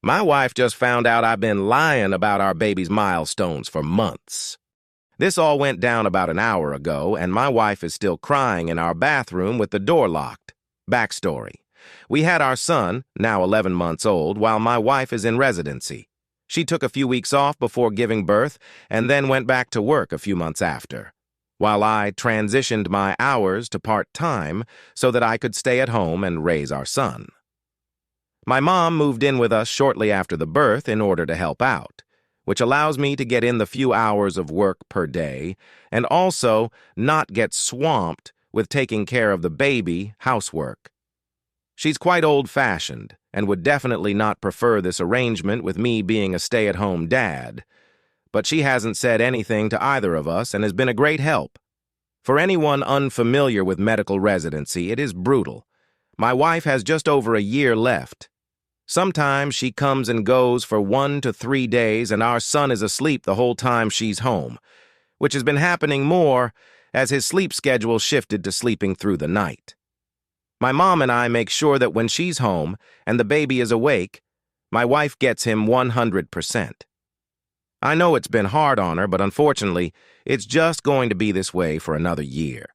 My wife just found out I've been lying about our baby's milestones for months. This all went down about an hour ago, and my wife is still crying in our bathroom with the door locked. Backstory. We had our son, now 11 months old, while my wife is in residency. She took a few weeks off before giving birth and then went back to work a few months after, while I transitioned my hours to part-time so that I could stay at home and raise our son. My mom moved in with us shortly after the birth in order to help out, which allows me to get in the few hours of work per day and also not get swamped with taking care of the baby housework. She's quite old-fashioned and would definitely not prefer this arrangement with me being a stay-at-home dad, but she hasn't said anything to either of us and has been a great help. For anyone unfamiliar with medical residency, it is brutal. My wife has just over a year left. Sometimes she comes and goes for 1 to 3 days and our son is asleep the whole time she's home, which has been happening more as his sleep schedule shifted to sleeping through the night. My mom and I make sure that when she's home and the baby is awake, my wife gets him 100%. I know it's been hard on her, but unfortunately, it's just going to be this way for another year.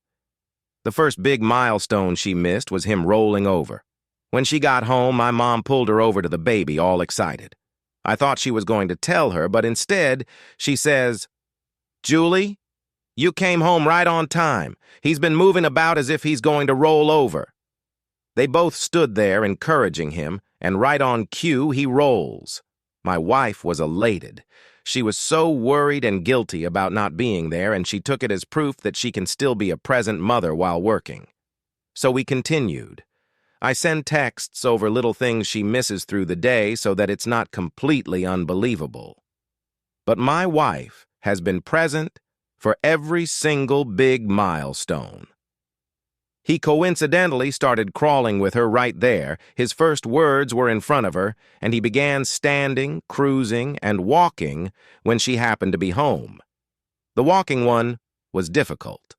The first big milestone she missed was him rolling over. When she got home, my mom pulled her over to the baby, all excited. I thought she was going to tell her, but instead, she says, "Julie, you came home right on time. He's been moving about as if he's going to roll over." They both stood there encouraging him, and right on cue, he rolls. My wife was elated. She was so worried and guilty about not being there, and she took it as proof that she can still be a present mother while working. So we continued. I send texts over little things she misses through the day so that it's not completely unbelievable. But my wife has been present for every single big milestone. He coincidentally started crawling with her right there. His first words were in front of her, and he began standing, cruising, and walking when she happened to be home. The walking one was difficult.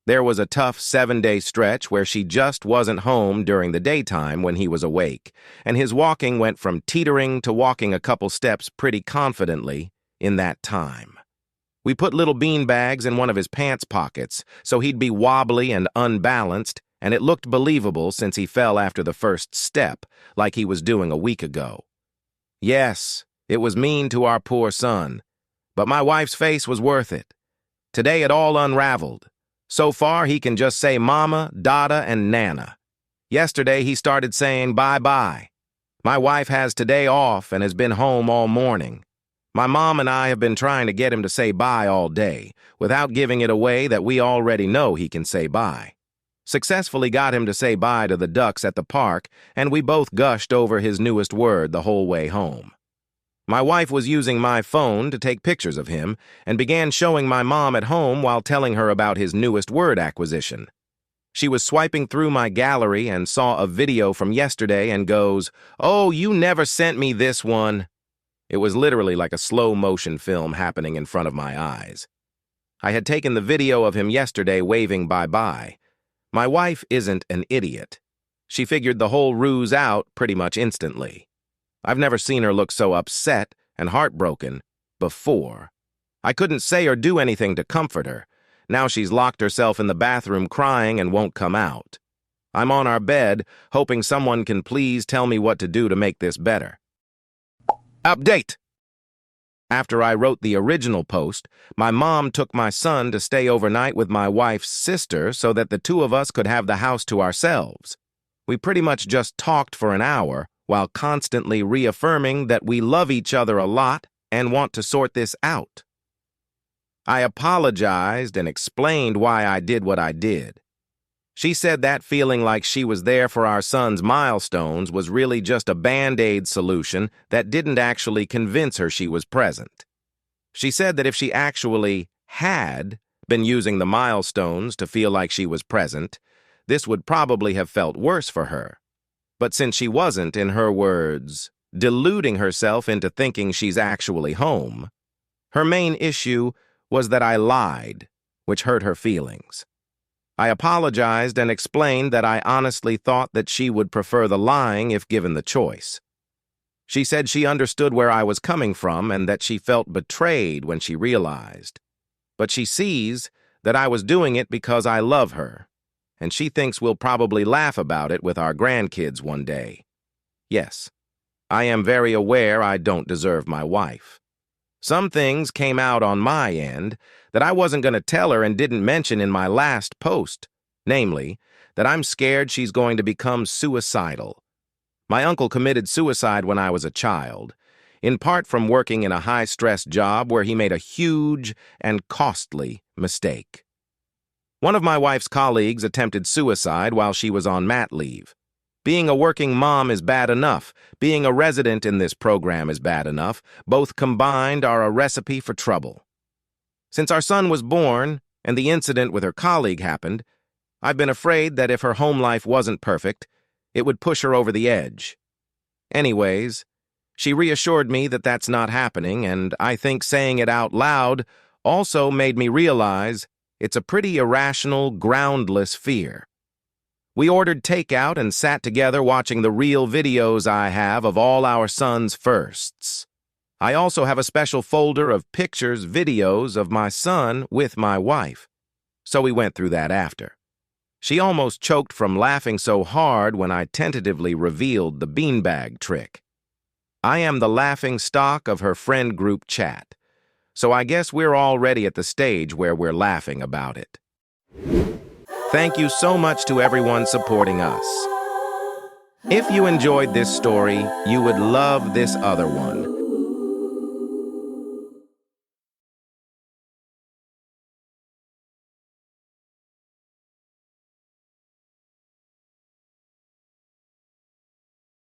There was a tough 7-day stretch where she just wasn't home during the daytime when he was awake, and his walking went from teetering to walking a couple steps pretty confidently in that time. We put little bean bags in one of his pants pockets so he'd be wobbly and unbalanced, and it looked believable since he fell after the first step, like he was doing a week ago. Yes, it was mean to our poor son, but my wife's face was worth it. Today it all unraveled. So far, he can just say Mama, Dada, and Nana. Yesterday, he started saying bye-bye. My wife has today off and has been home all morning. My mom and I have been trying to get him to say bye all day, without giving it away that we already know he can say bye. Successfully got him to say bye to the ducks at the park, and we both gushed over his newest word the whole way home. My wife was using my phone to take pictures of him and began showing my mom at home while telling her about his newest word acquisition. She was swiping through my gallery and saw a video from yesterday and goes, "Oh, you never sent me this one." It was literally like a slow-motion film happening in front of my eyes. I had taken the video of him yesterday waving bye-bye. My wife isn't an idiot. She figured the whole ruse out pretty much instantly. I've never seen her look so upset and heartbroken before. I couldn't say or do anything to comfort her. Now she's locked herself in the bathroom crying and won't come out. I'm on our bed, hoping someone can please tell me what to do to make this better. Update! After I wrote the original post, my mom took my son to stay overnight with my wife's sister so that the two of us could have the house to ourselves. We pretty much just talked for an hour, while constantly reaffirming that we love each other a lot and want to sort this out. I apologized and explained why I did what I did. She said that feeling like she was there for our son's milestones was really just a Band-Aid solution that didn't actually convince her she was present. She said that if she actually had been using the milestones to feel like she was present, this would probably have felt worse for her. But since she wasn't, in her words, deluding herself into thinking she's actually home, her main issue was that I lied, which hurt her feelings. I apologized and explained that I honestly thought that she would prefer the lying if given the choice. She said she understood where I was coming from and that she felt betrayed when she realized. But she sees that I was doing it because I love her, and she thinks we'll probably laugh about it with our grandkids one day. Yes, I am very aware I don't deserve my wife. Some things came out on my end that I wasn't going to tell her and didn't mention in my last post, namely, that I'm scared she's going to become suicidal. My uncle committed suicide when I was a child, in part from working in a high-stress job where he made a huge and costly mistake. One of my wife's colleagues attempted suicide while she was on mat leave. Being a working mom is bad enough. Being a resident in this program is bad enough. Both combined are a recipe for trouble. Since our son was born and the incident with her colleague happened, I've been afraid that if her home life wasn't perfect, it would push her over the edge. Anyways, she reassured me that that's not happening, and I think saying it out loud also made me realize it's a pretty irrational, groundless fear. We ordered takeout and sat together watching the real videos I have of all our son's firsts. I also have a special folder of pictures, videos of my son with my wife, so we went through that after. She almost choked from laughing so hard when I tentatively revealed the beanbag trick. I am the laughing stock of her friend group chat, so I guess we're already at the stage where we're laughing about it. Thank you so much to everyone supporting us. If you enjoyed this story, you would love this other one.